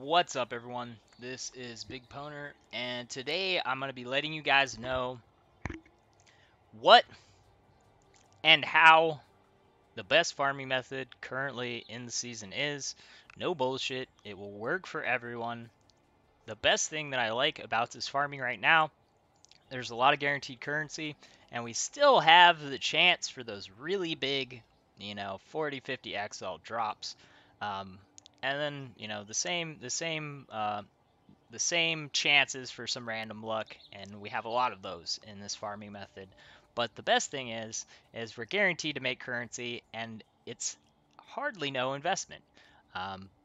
What's up, everyone? This is BigPowner, and today I'm going to be letting you guys know what and how the best farming method currently in the season is. No bullshit, it will work for everyone. The best thing that I like about this farming right now, there's a lot of guaranteed currency, and we still have the chance for those really big, 40, 50 XL drops. Um, and then, the same chances for some random luck, and we have a lot of those in this farming method. But the best thing is we're guaranteed to make currency, and it's hardly no investment.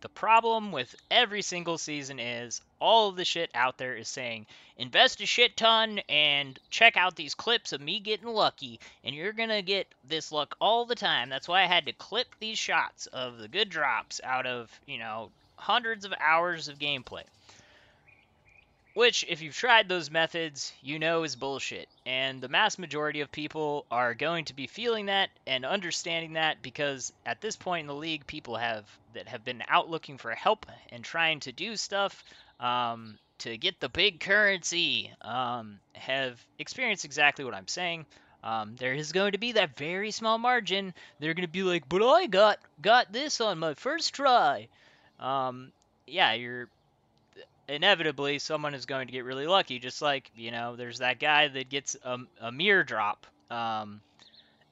The problem with every single season is all of the shit out there is saying invest a shit ton and check out these clips of me getting lucky, and you're gonna get this luck all the time. That's why I had to clip these shots of the good drops out of hundreds of hours of gameplay. Which, if you've tried those methods, you know is bullshit. And the mass majority of people are going to be feeling that and understanding that because at this point in the league, people that have been out looking for help and trying to do stuff to get the big currency have experienced exactly what I'm saying. There is going to be that very small margin. They're going to be like, but I got this on my first try. Um, yeah, you're inevitably someone is going to get really lucky. Just like there's that guy that gets a mirror drop.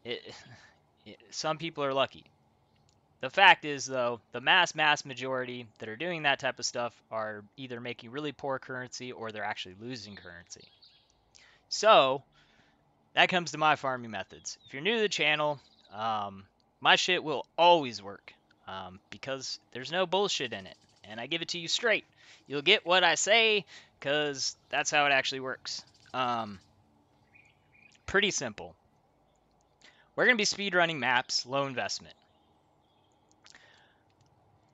It, some people are lucky. The fact is, though, the mass majority that are doing that type of stuff are either making really poor currency or they're actually losing currency. So that comes to my farming methods. If you're new to the channel, my shit will always work because there's no bullshit in it, and I give it to you straight. You'll get what I say because that's how it actually works. Pretty simple. We're going to be speedrunning maps, low investment.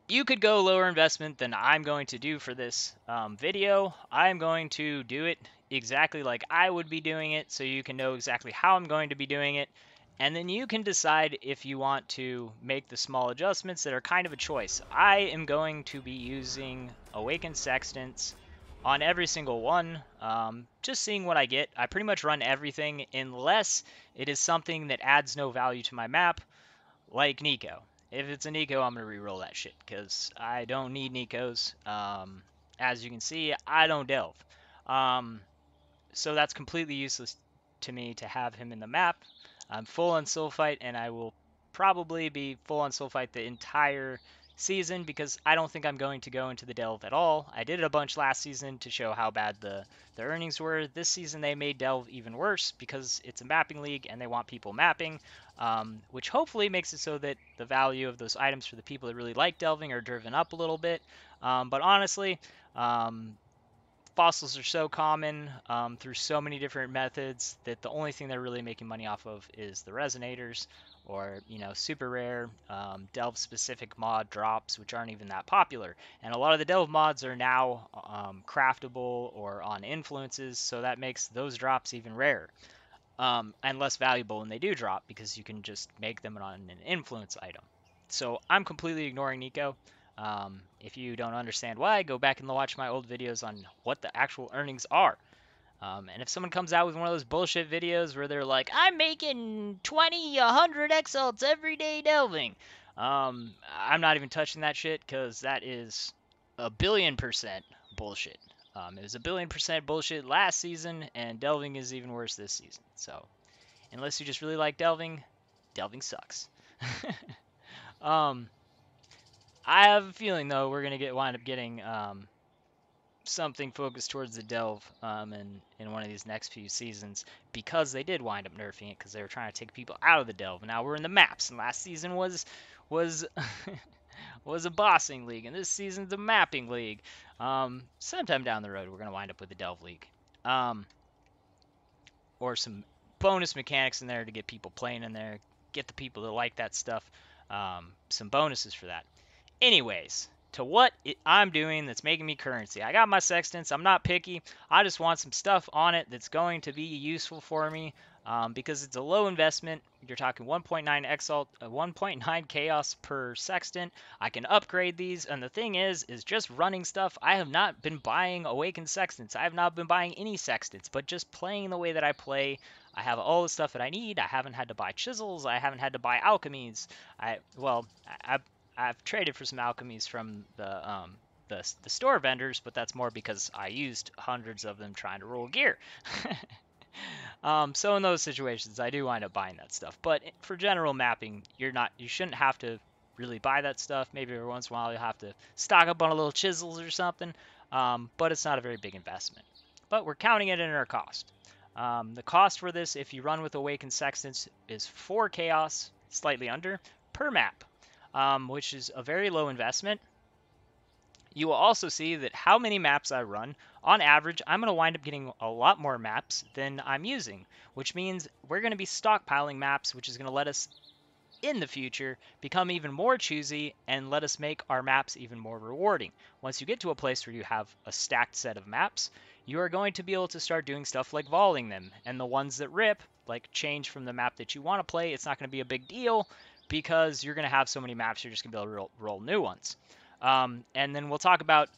You could go lower investment than I'm going to do for this video. I'm going to do it exactly like I would be doing it so you can know exactly how I'm going to be doing it. And then you can decide if you want to make the small adjustments that are kind of a choice. I am going to be using Awakened Sextants on every single one, just seeing what I get. I pretty much run everything unless it is something that adds no value to my map, like Nico. If it's a Nico, I'm going to reroll that shit because I don't need Nikos. As you can see, I don't delve. Um, so that's completely useless to me to have him in the map. I'm full on Sulfite, and I will probably be full on Sulfite the entire season because I don't think I'm going to go into the delve at all. I did it a bunch last season to show how bad the earnings were. This season they made delve even worse because it's a mapping league and they want people mapping, which hopefully makes it so that the value of those items for the people that really like delving are driven up a little bit. But honestly, fossils are so common through so many different methods that the only thing they're really making money off of is the resonators or super rare delve specific mod drops, which aren't even that popular. And a lot of the delve mods are now craftable or on influences, so that makes those drops even rarer and less valuable when they do drop because you can just make them on an influence item. So I'm completely ignoring Nico. If you don't understand why, go back and watch my old videos on what the actual earnings are. And if someone comes out with one of those bullshit videos where they're like, I'm making 20, 100 exalts every day delving, I'm not even touching that shit because that is a billion% bullshit. It was a billion% bullshit last season, and delving is even worse this season. So, unless you just really like delving, delving sucks. um, I have a feeling though we're gonna wind up getting something focused towards the delve in one of these next few seasons because they did wind up nerfing it because they were trying to take people out of the delve. Now we're in the maps, and last season was was a bossing league, and this season's a mapping league. Sometime down the road, we're gonna wind up with a delve league, or some bonus mechanics in there to get people playing in there, get the people that like that stuff, some bonuses for that. Anyways, to what I'm doing that's making me currency. I got my sextants. I'm not picky. I just want some stuff on it that's going to be useful for me. because it's a low investment. You're talking 1.9 exalt, 1.9 chaos per sextant. I can upgrade these, and the thing is just running stuff. I have not been buying awakened sextants. I have not been buying any sextants, but just playing the way that I play. I have all the stuff that I need. I haven't had to buy chisels. I haven't had to buy alchemies. I've traded for some alchemies from the store vendors, but that's more because I used hundreds of them trying to roll gear. So in those situations, I do wind up buying that stuff. But for general mapping, you shouldn't have to really buy that stuff. Maybe every once in a while you'll have to stock up on a little chisels or something. But it's not a very big investment. But we're counting it in our cost. The cost for this, if you run with Awakened Sextants, is 4 chaos, slightly under, per map, which is a very low investment. You will also see that how many maps I run, on average, I'm going to wind up getting a lot more maps than I'm using, which means we're going to be stockpiling maps, which is going to let us, in the future, become even more choosy and let us make our maps even more rewarding. Once you get to a place where you have a stacked set of maps, you are going to be able to start doing stuff like voling them, and the ones that rip, like change from the map that you want to play, it's not going to be a big deal because you're going to have so many maps, you're just going to be able to roll new ones. And then we'll talk about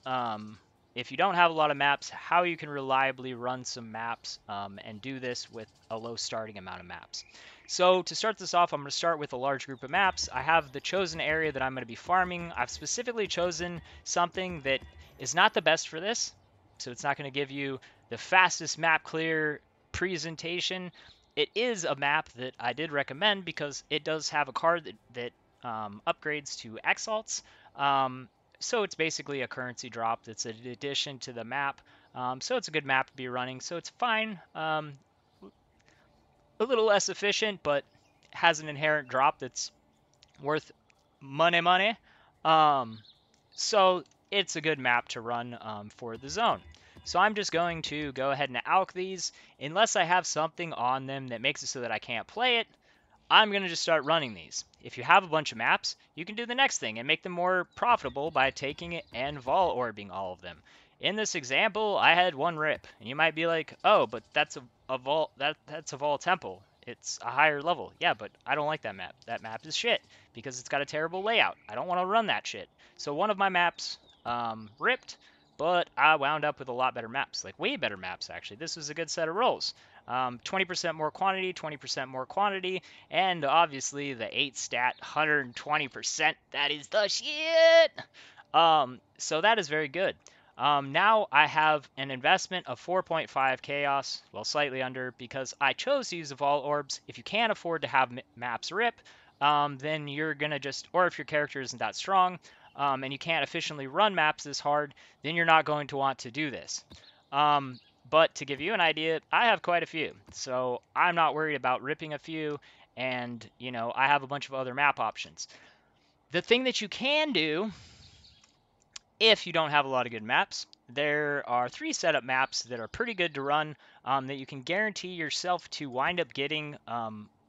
if you don't have a lot of maps, how you can reliably run some maps and do this with a low starting amount of maps. So to start this off, I'm going to start with a large group of maps. I have the chosen area that I'm going to be farming. I've specifically chosen something that is not the best for this. So it's not going to give you the fastest map clear presentation. It is a map that I did recommend because it does have a card that upgrades to exalts. So it's basically a currency drop that's an addition to the map. So it's a good map to be running. So it's fine. A little less efficient, but has an inherent drop that's worth money. So it's a good map to run for the zone. So I'm just going to go ahead and alch these. Unless I have something on them that makes it so that I can't play it, I'm going to just start running these. If you have a bunch of maps, you can do the next thing and make them more profitable by taking it and vol orbing all of them. In this example, I had one rip, and you might be like, "Oh, but that's a vol that's a vol temple. It's a higher level." Yeah, but I don't like that map. That map is shit because it's got a terrible layout. I don't want to run that shit. So one of my maps ripped, but I wound up with a lot better maps, like way better maps actually. This was a good set of rolls. 20% more quantity, 20% more quantity, and obviously the 8 stat, 120%. That is the shit! So that is very good. Now I have an investment of 4.5 chaos, well, slightly under, because I chose to use the Vol Orbs. If you can't afford to have maps rip, then you're going to just, or if your character isn't that strong, and you can't efficiently run maps this hard, then you're not going to want to do this. But to give you an idea, I have quite a few, so I'm not worried about ripping a few, and, you know, I have a bunch of other map options. The thing that you can do, if you don't have a lot of good maps, there are 3 setup maps that are pretty good to run that you can guarantee yourself to wind up getting.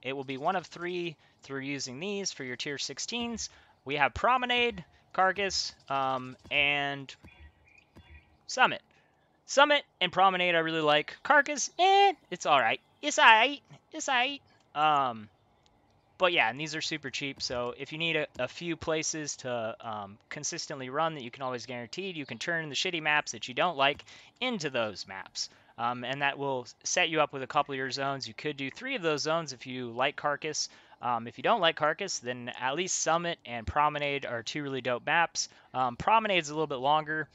It will be one of 3 through using these for your tier 16s. We have Promenade, Carcass, and Summit. Summit and Promenade I really like. Carcass, it's alright. It's alright. It's alright. But yeah, and these are super cheap, so if you need a few places to consistently run that you can always guarantee, you can turn the shitty maps that you don't like into those maps. And that will set you up with a couple of your zones. You could do 3 of those zones if you like Carcass. If you don't like Carcass, then at least Summit and Promenade are 2 really dope maps. Promenade's a little bit longer,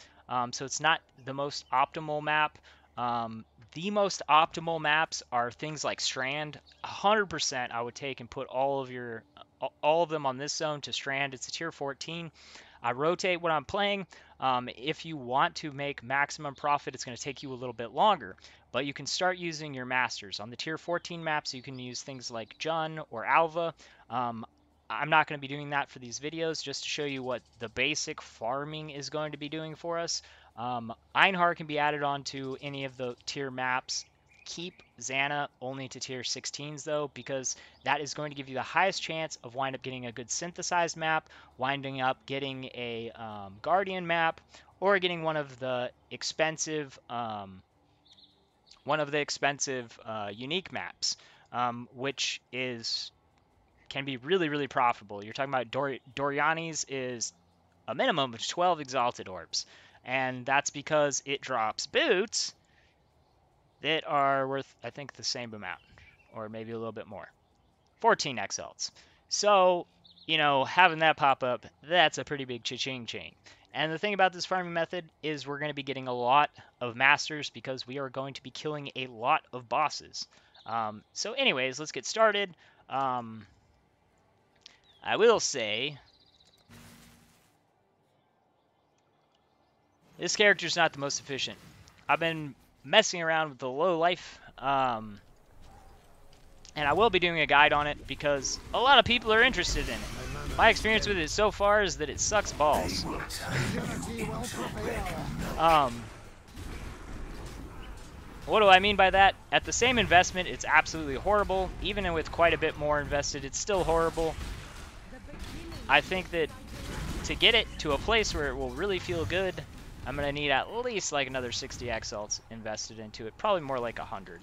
so it's not the most optimal map. The most optimal maps are things like Strand. 100% I would take and put all of them on this zone to Strand. It's a tier 14. I rotate what I'm playing. If you want to make maximum profit, it's going to take you a little bit longer. But you can start using your masters. On the tier 14 maps, you can use things like Jun or Alva. I'm not going to be doing that for these videos, just to show you what the basic farming is going to be doing for us. Einhar can be added onto any of the tier maps. Keep Xana only to tier 16s though, because that is going to give you the highest chance of wind up getting a good synthesized map, winding up getting a Guardian map, or getting one of the expensive unique maps. which can be really, really profitable. You're talking about Doriani's is a minimum of 12 exalted orbs, and that's because it drops boots that are worth, I think, the same amount, or maybe a little bit more. 14 exalts. So, you know, having that pop up, that's a pretty big cha-ching chain. And the thing about this farming method is we're going to be getting a lot of masters because we are going to be killing a lot of bosses. So anyways, let's get started. I will say this character's not the most efficient. I've been messing around with the low life, and I will be doing a guide on it because a lot of people are interested in it. My experience with it so far is that it sucks balls. What do I mean by that? At the same investment, it's absolutely horrible. Even with quite a bit more invested, it's still horrible. I think that to get it to a place where it will really feel good, I'm going to need at least like another 60 exalts invested into it. Probably more like 100.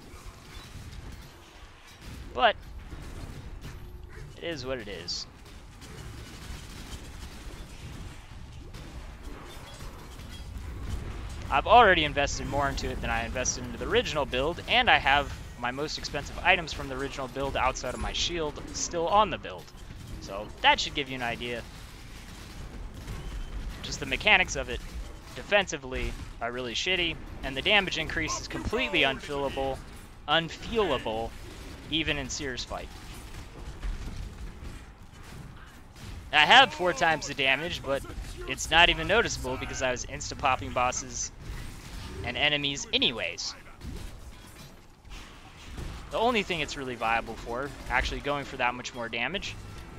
But it is what it is. I've already invested more into it than I invested into the original build, and I have my most expensive items from the original build outside of my shield still on the build. So that should give you an idea. Just the mechanics of it defensively are really shitty, and the damage increase is completely unfeelable, even in Seer's fight. I have 4 times the damage, but it's not even noticeable because I was insta-popping bosses and enemies anyways. The only thing it's really viable for, actually going for that much more damage,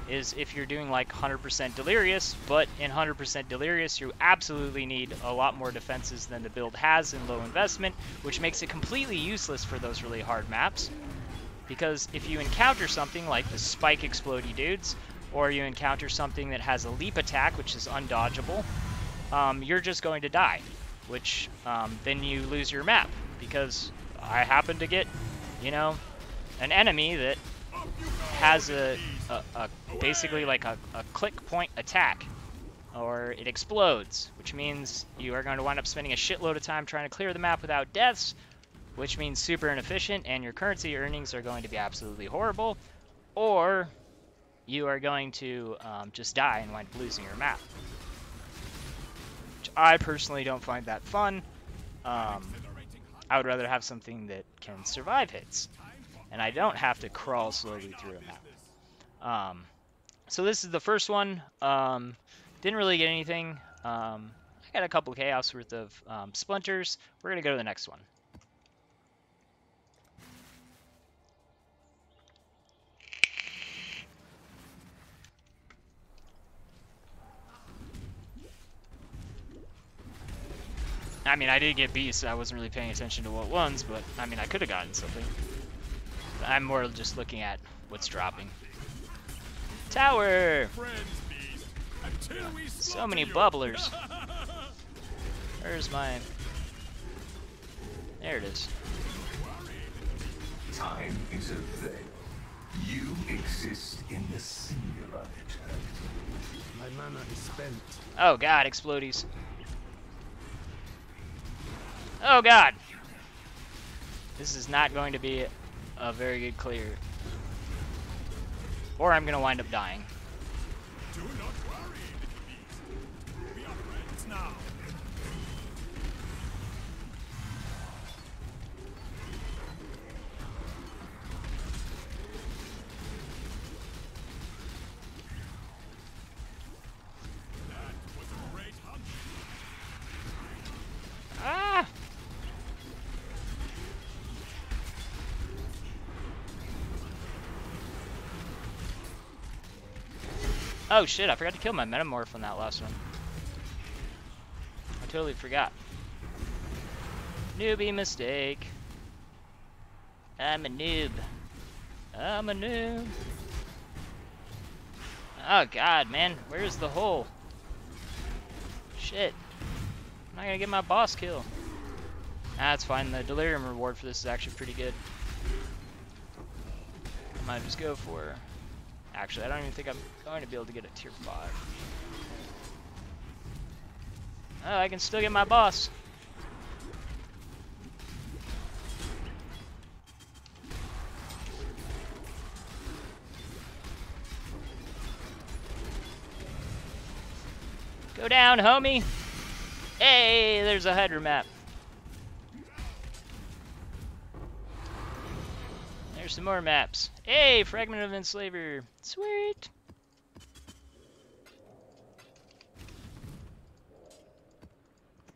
is if you're doing like 100% Delirious, but in 100% Delirious you absolutely need a lot more defenses than the build has in low investment, which makes it completely useless for those really hard maps. Because if you encounter something like the spike explodey dudes, or you encounter something that has a leap attack, which is undodgeable, you're just going to die, which then you lose your map, because I happen to get, you know, an enemy that has basically like a click point attack, or it explodes, which means you are going to wind up spending a shitload of time trying to clear the map without deaths, which means super inefficient, and your currency earnings are going to be absolutely horrible, or you are going to just die and wind up losing your map. Which I personally don't find that fun. I would rather have something that can survive hits, and I don't have to crawl slowly through a map. So this is the first one. Didn't really get anything. I got a couple of chaos worth of splinters. We're going to go to the next one. I mean, I did get beasts, so I wasn't really paying attention to what ones, but I mean, I could have gotten something. I'm more just looking at what's dropping. Tower! So many bubblers. Where's my... There it is. Time is a thing. You exist in the singular eternity. My mana is spent. Oh god, explodies. Oh god! This is not going to be a very good clear. Or I'm going to wind up dying. Do not worry, little beast. We are friends now. That was a great hunt. Ah! Oh shit, I forgot to kill my Metamorph on that last one. I totally forgot. Newbie mistake. I'm a noob. I'm a noob. Oh god, man, where's the hole? Shit. I'm not gonna get my boss kill. That's fine, the Delirium reward for this is actually pretty good. Might just go for... Actually, I don't even think I'm going to be able to get a tier 5. Oh, I can still get my boss. Go down, homie. Hey, there's a Hydra map. There's some more maps. Hey, Fragment of Enslaver. Sweet.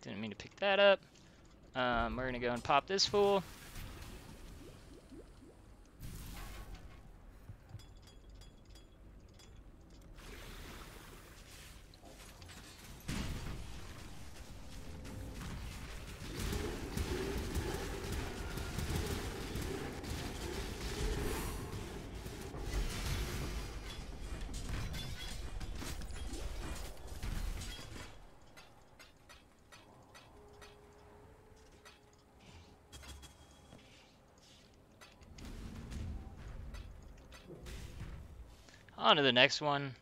Didn't mean to pick that up. We're gonna go and pop this fool. On to the next one.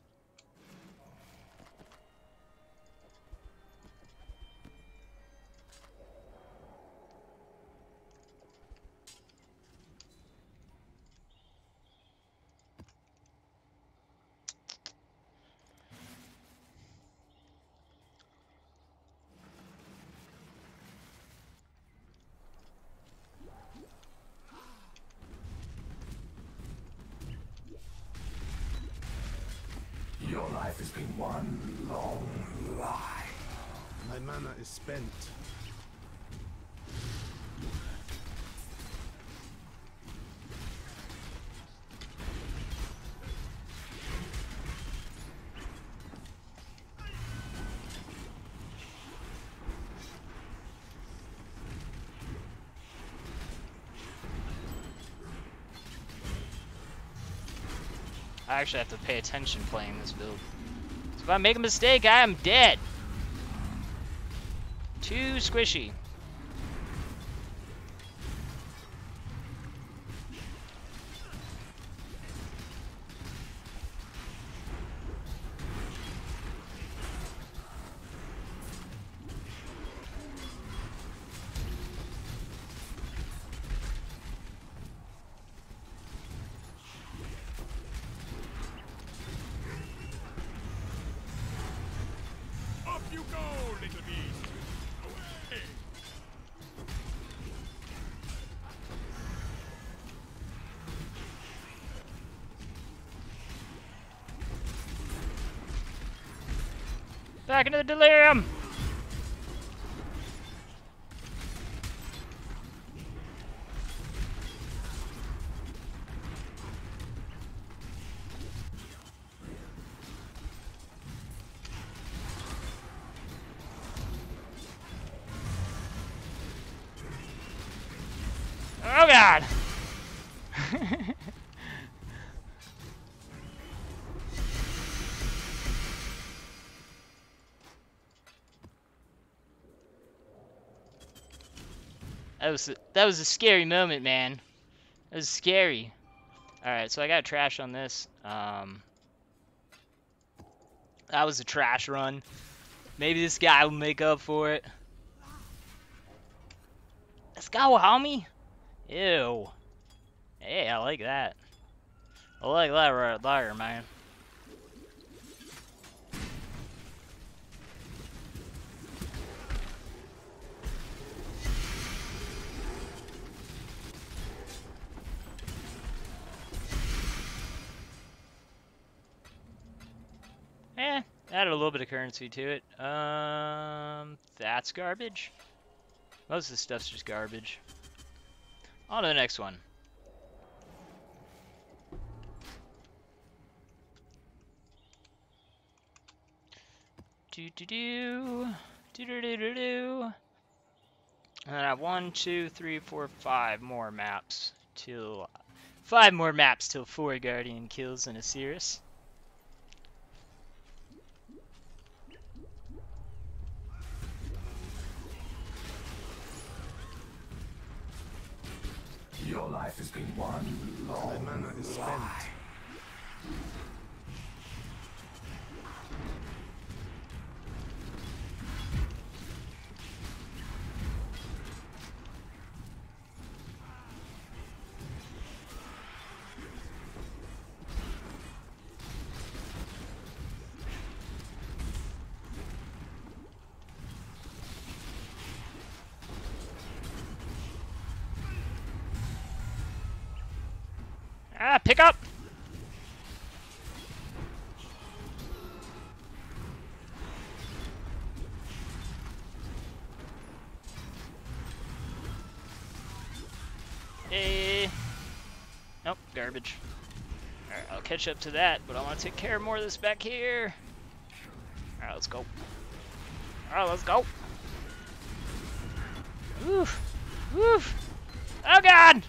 Your life has been one long lie. My mana is spent. I actually have to pay attention playing this build. So if I make a mistake, I am dead. Too squishy. Up you go, little beast! Away! Back into the delirium. Oh god. That was a scary moment, man. That was scary. All right, so I got trash on this. That was a trash run. Maybe this guy will make up for it. Let's go, homie. Ew. Hey, I like that. I like that right there, man. Added a little bit of currency to it. That's garbage. Most of this stuff's just garbage. On to the next one. Do do do do do do do do. And I have 1, 2, 3, 4, 5 more maps till 5 more maps till 4 Guardian kills and a Cirrus. Your life has been one long My mana is spent. lie. Ah, pick up! Hey. Nope, garbage. Alright, I'll catch up to that, but I want to take care of more of this back here. Alright, let's go. Alright, let's go. Woof. Woof. Oh god!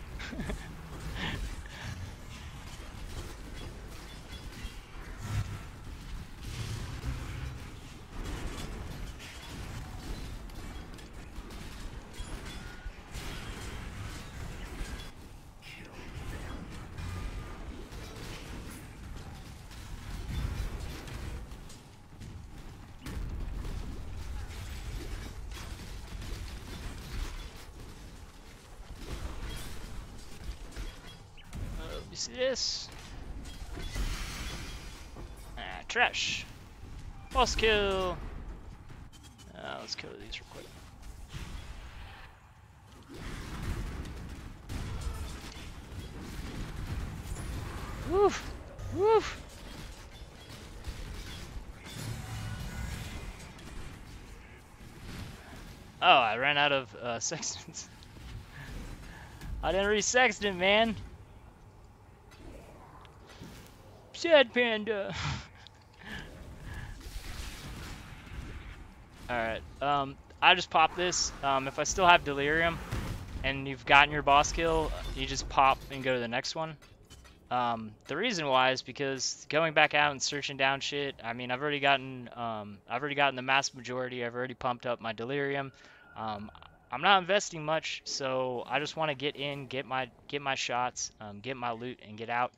You see this? Ah, trash. Boss kill. Let's kill these real quick. Woof. Woof. Oh, I ran out of sextants. I didn't re-sextant, man. Sad panda. Alright, I just pop this. If I still have delirium and you've gotten your boss kill, you just pop and go to the next one. The reason why is because going back out and searching down shit, I mean, I've already gotten the mass majority. I've already pumped up my delirium. I'm not investing much, so I just want to get in, get my shots, get my loot, and get out.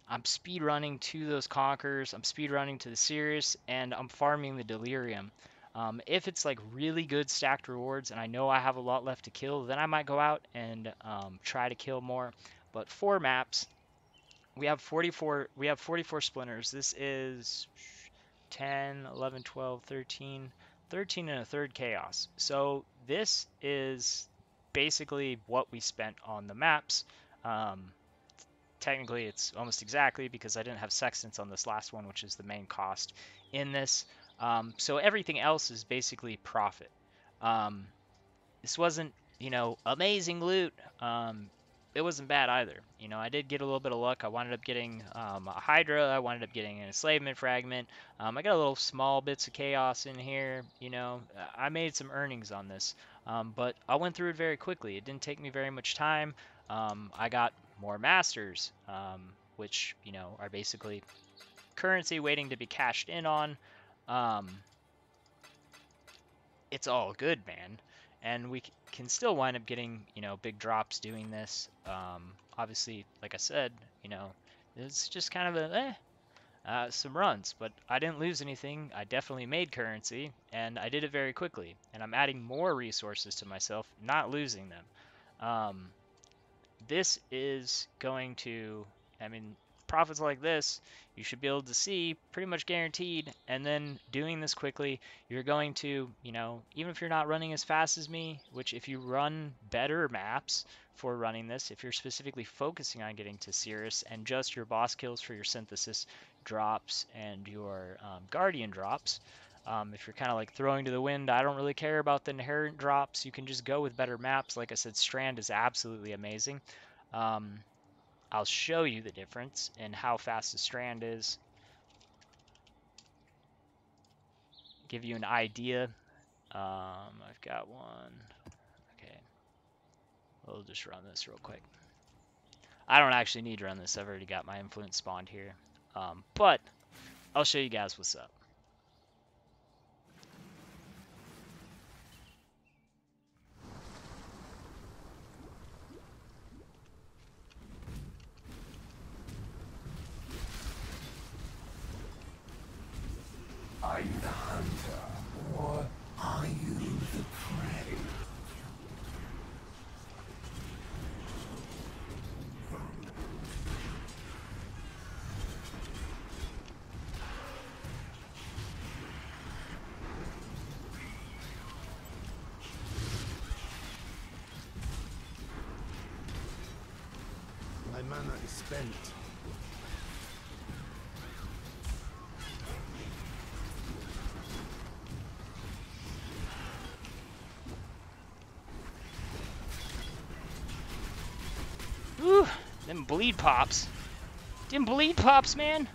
I'm speed running to those conquerors. I'm speed running to the Sirius, and I'm farming the delirium. If it's like really good stacked rewards, and I know I have a lot left to kill, then I might go out and try to kill more. But 4 maps. We have 44 splinters. This is 10, 11, 12, 13, 13 and a third chaos. So this is basically what we spent on the maps. Technically it's almost exactly because I didn't have sextants on this last one, which is the main cost in this. So everything else is basically profit. This wasn't, amazing loot. It wasn't bad either. I did get a little bit of luck. I wound up getting a Hydra. I wound up getting an enslavement fragment. I got a little small bits of chaos in here. I made some earnings on this, but I went through it very quickly. It didn't take me very much time. I got more masters, which are basically currency waiting to be cashed in on. It's all good, man. And we can still wind up getting, big drops doing this. Obviously, like I said, it's just kind of some runs, but I didn't lose anything. I definitely made currency, and I did it very quickly. And I'm adding more resources to myself, not losing them. This is going to, profits like this, you should be able to see pretty much guaranteed. And then doing this quickly, you're going to, even if you're not running as fast as me, which if you run better maps for running this, if you're specifically focusing on getting to Cirrus and just your boss kills for your synthesis drops and your guardian drops, if you're kind of like throwing to the wind, I don't really care about the inherent drops. You can just go with better maps. Like I said, Strand is absolutely amazing. I'll show you the difference in how fast the Strand is. Give you an idea. I've got one. Okay. We'll just run this real quick. I don't actually need to run this. I've already got my influence spawned here. But I'll show you guys what's up. Are you the hunter, or are you the prey? My mana is spent. Whew, them bleed pops. Them bleed pops, man.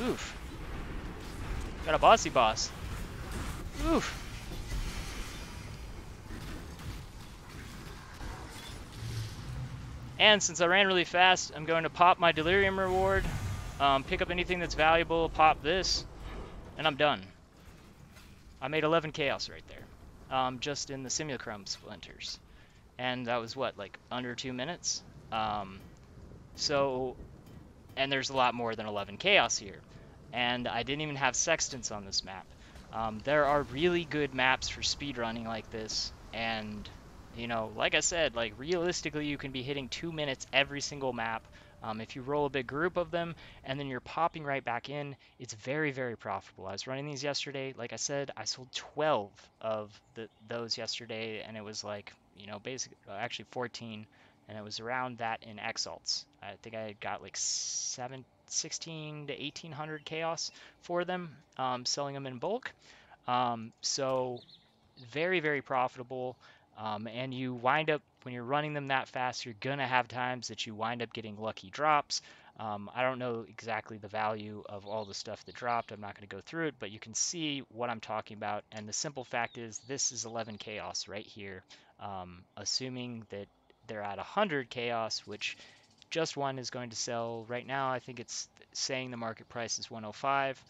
Oof. Got a bossy boss. Oof. And since I ran really fast, I'm going to pop my delirium reward, pick up anything that's valuable, pop this, and I'm done. I made 11 chaos right there, just in the simulacrum splinters. And that was what, like under 2 minutes? So, and there's a lot more than 11 chaos here. And I didn't even have sextants on this map. There are really good maps for speedrunning like this, and you know, like I said, like realistically you can be hitting 2 minutes every single map. If you roll a big group of them and then you're popping right back in, it's very, very profitable. I was running these yesterday. Like I said, I sold 12 of those yesterday, and it was like, you know, basically actually 14, and it was around that in exalts. I think I got like 16 to 1800 chaos for them, selling them in bulk. So very, very profitable. And you wind up, when you're running them that fast, you're going to have times that you wind up getting lucky drops. I don't know exactly the value of all the stuff that dropped. I'm not going to go through it, but you can see what I'm talking about. And the simple fact is this is 11 chaos right here. Assuming that they're at 100 chaos, which just one is going to sell right now. I think it's saying the market price is 105.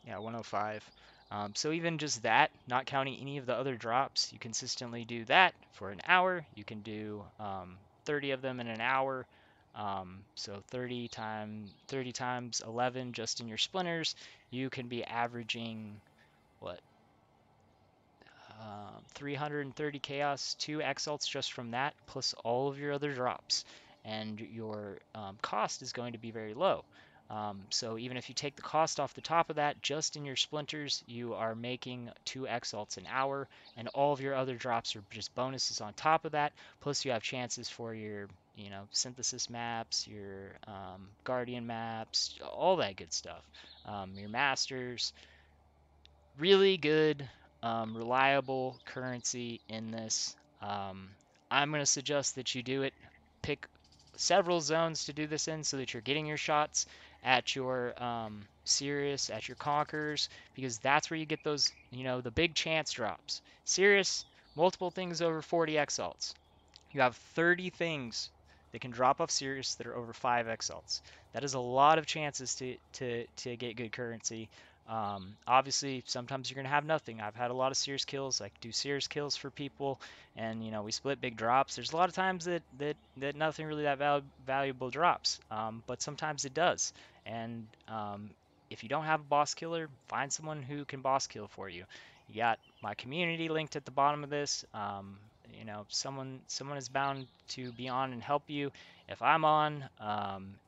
Yeah, 105. So even just that, not counting any of the other drops, you consistently do that for an hour. You can do 30 of them in an hour. So 30 times 11 just in your splinters, you can be averaging what, 330 chaos, 2 exalts just from that, plus all of your other drops. And your cost is going to be very low. So even if you take the cost off the top of that, just in your splinters, you are making 2 exalts an hour, and all of your other drops are just bonuses on top of that. Plus you have chances for your, you know, synthesis maps, your guardian maps, all that good stuff. Your masters, really good, reliable currency in this. I'm going to suggest that you do it. Pick several zones to do this in so that you're getting your shots at your Sirius, at your Conquerors, because that's where you get those, you know, the big chance drops. Sirius, multiple things over 40 exalts. You have 30 things that can drop off Sirius that are over 5 exalts. That is a lot of chances to get good currency. Obviously, sometimes you're going to have nothing. I've had a lot of Sears kills. I do Sears kills for people, and you know we split big drops. There's a lot of times that nothing really that valuable drops, but sometimes it does. And if you don't have a boss killer, find someone who can boss kill for you. You got my community linked at the bottom of this. You know, someone is bound to be on and help you if I'm on,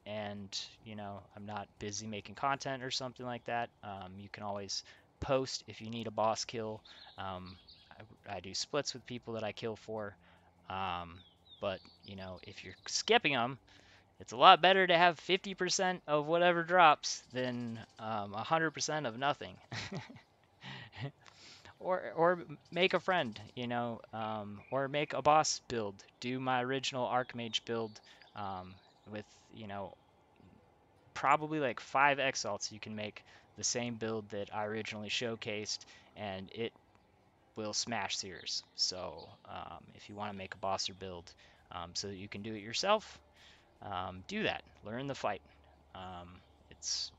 and you know I'm not busy making content or something like that. You can always post if you need a boss kill. I do splits with people that I kill for, but you know if you're skipping them, it's a lot better to have 50% of whatever drops than 100% of nothing. Or make a friend, you know, or make a boss build. Do my original Archmage build, um, with, you know, probably like 5 exalts. You can make the same build that I originally showcased, and it will smash Sears. So if you want to make a bosser build, so that you can do it yourself, do that. Learn the fight. It's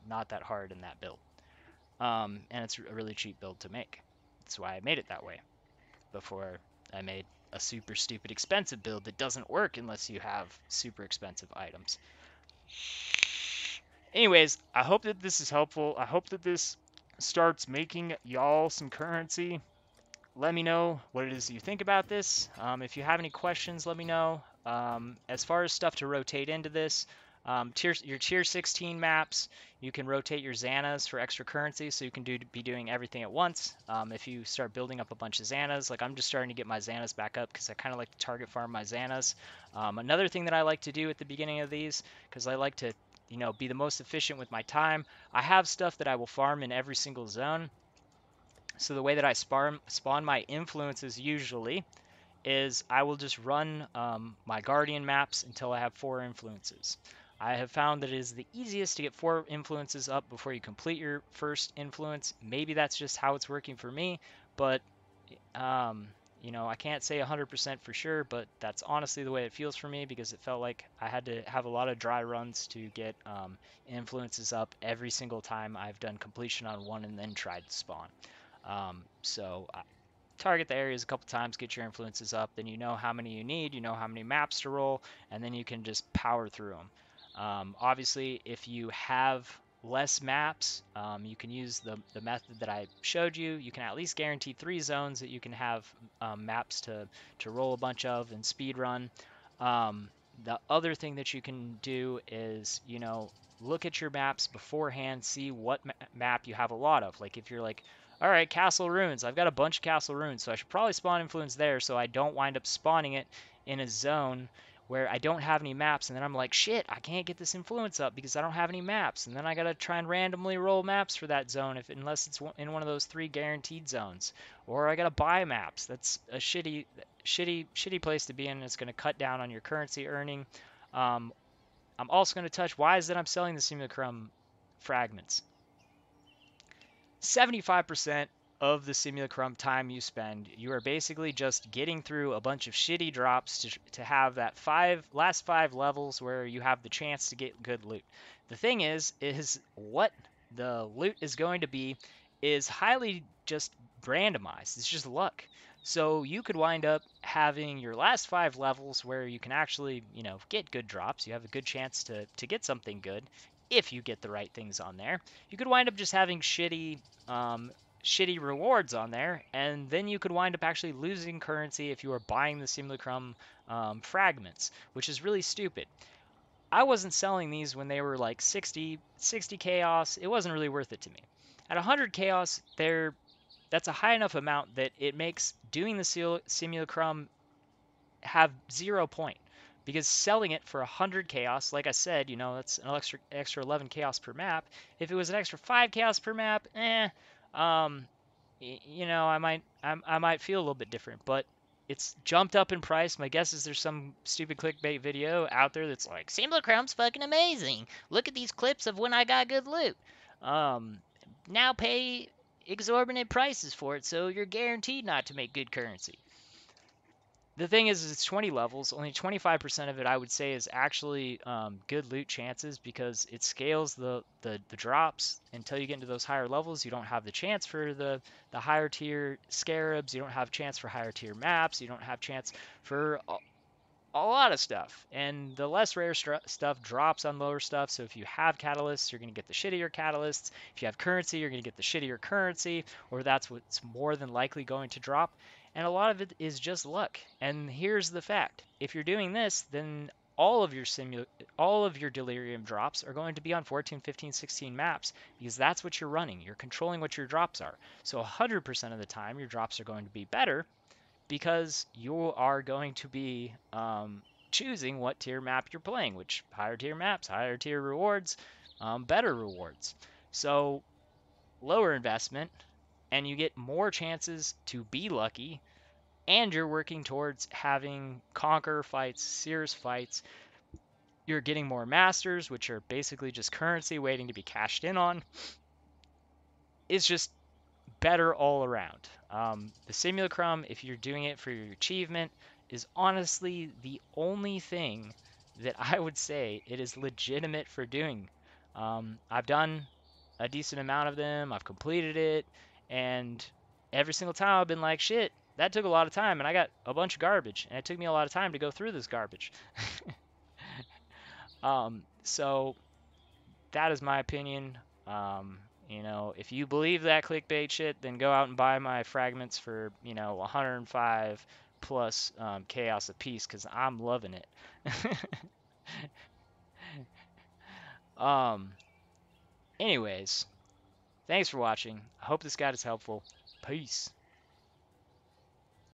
not that hard in that build. And it's a really cheap build to make. That's why I made it that way before I made a super stupid expensive build that doesn't work unless you have super expensive items. Anyways, I hope that this is helpful. I hope that this starts making y'all some currency. Let me know what it is you think about this. If you have any questions, let me know. As far as stuff to rotate into this, your tier 16 maps, you can rotate your Xanas for extra currency, so you can be doing everything at once. If you start building up a bunch of Xanas, like I'm just starting to get my Xanas back up because I kind of like to target farm my Xanas. Another thing that I like to do at the beginning of these, because I like to, be the most efficient with my time, I have stuff that I will farm in every single zone. So the way that I spawn my influences usually is I will just run my guardian maps until I have 4 influences. I have found that it is the easiest to get 4 influences up before you complete your first influence. Maybe that's just how it's working for me, but I can't say 100% for sure, but that's honestly the way it feels for me because it felt like I had to have a lot of dry runs to get influences up every single time I've done completion on one and then tried to spawn. So target the areas a couple times, get your influences up, then you know how many you need, you know how many maps to roll, and then you can just power through them. Obviously, if you have less maps, you can use the method that I showed you. You can at least guarantee 3 zones that you can have maps to roll a bunch of and speed run. The other thing that you can do is, look at your maps beforehand, see what map you have a lot of. Like if you're like, all right, Castle Ruins. I've got a bunch of Castle Ruins, so I should probably spawn Influence there so I don't wind up spawning it in a zone where I don't have any maps, and then I'm like, shit, I can't get this Influence up because I don't have any maps, and then I gotta try and randomly roll maps for that zone unless it's in one of those 3 guaranteed zones, or I gotta buy maps. That's a shitty place to be in. It's gonna cut down on your currency earning. I'm also gonna touch why is that I'm selling the Simulacrum fragments. 75% of the Simulacrum time you spend, you are basically just getting through a bunch of shitty drops to have that last 5 levels where you have the chance to get good loot. The thing is what the loot is going to be is highly just randomized. It's just luck. So you could wind up having your last 5 levels where you can actually, get good drops. You have a good chance to get something good if you get the right things on there. You could wind up just having shitty rewards on there, and then you could wind up actually losing currency if you are buying the Simulacrum fragments, which is really stupid. I wasn't selling these when they were like 60 chaos. It wasn't really worth it to me. At 100 chaos, that's a high enough amount that it makes doing the Simulacrum have 0 point. Because selling it for 100 chaos, like I said, that's an extra 11 chaos per map. If it was an extra 5 chaos per map, I might feel a little bit different. But it's jumped up in price. My guess is there's some stupid clickbait video out there that's like, Simulacrum's fucking amazing. Look at these clips of when I got good loot. Now pay exorbitant prices for it, so you're guaranteed not to make good currency. The thing is it's 20 levels. Only 25% of it, I would say, is actually good loot chances because it scales the drops until you get into those higher levels. You don't have the chance for the higher tier scarabs. You don't have chance for higher tier maps. You don't have chance for a lot of stuff. And the less rare stuff drops on lower stuff. So if you have catalysts, you're going to get the shittier catalysts. If you have currency, you're going to get the shittier currency, or that's what's more than likely going to drop. And a lot of it is just luck. And here's the fact. If you're doing this, then all of your delirium drops are going to be on 14, 15, 16 maps because that's what you're running. You're controlling what your drops are. So 100% of the time, your drops are going to be better because you are going to be choosing what tier map you're playing, which higher tier maps, higher tier rewards, better rewards. So lower investment, and you get more chances to be lucky, and you're working towards having Conqueror fights, Sears fights. You're getting more Masters, which are basically just currency waiting to be cashed in on. It's just better all around. The Simulacrum, if you're doing it for your achievement, is honestly the only thing that I would say it is legitimate for doing. I've done a decent amount of them. I've completed it, and every single time I've been like, shit, that took a lot of time, and I got a bunch of garbage, and it took me a lot of time to go through this garbage. So that is my opinion. If you believe that clickbait shit, then go out and buy my fragments for 105 plus chaos apiece, because I'm loving it. um. Anyways, thanks for watching. I hope this guide is helpful. Peace.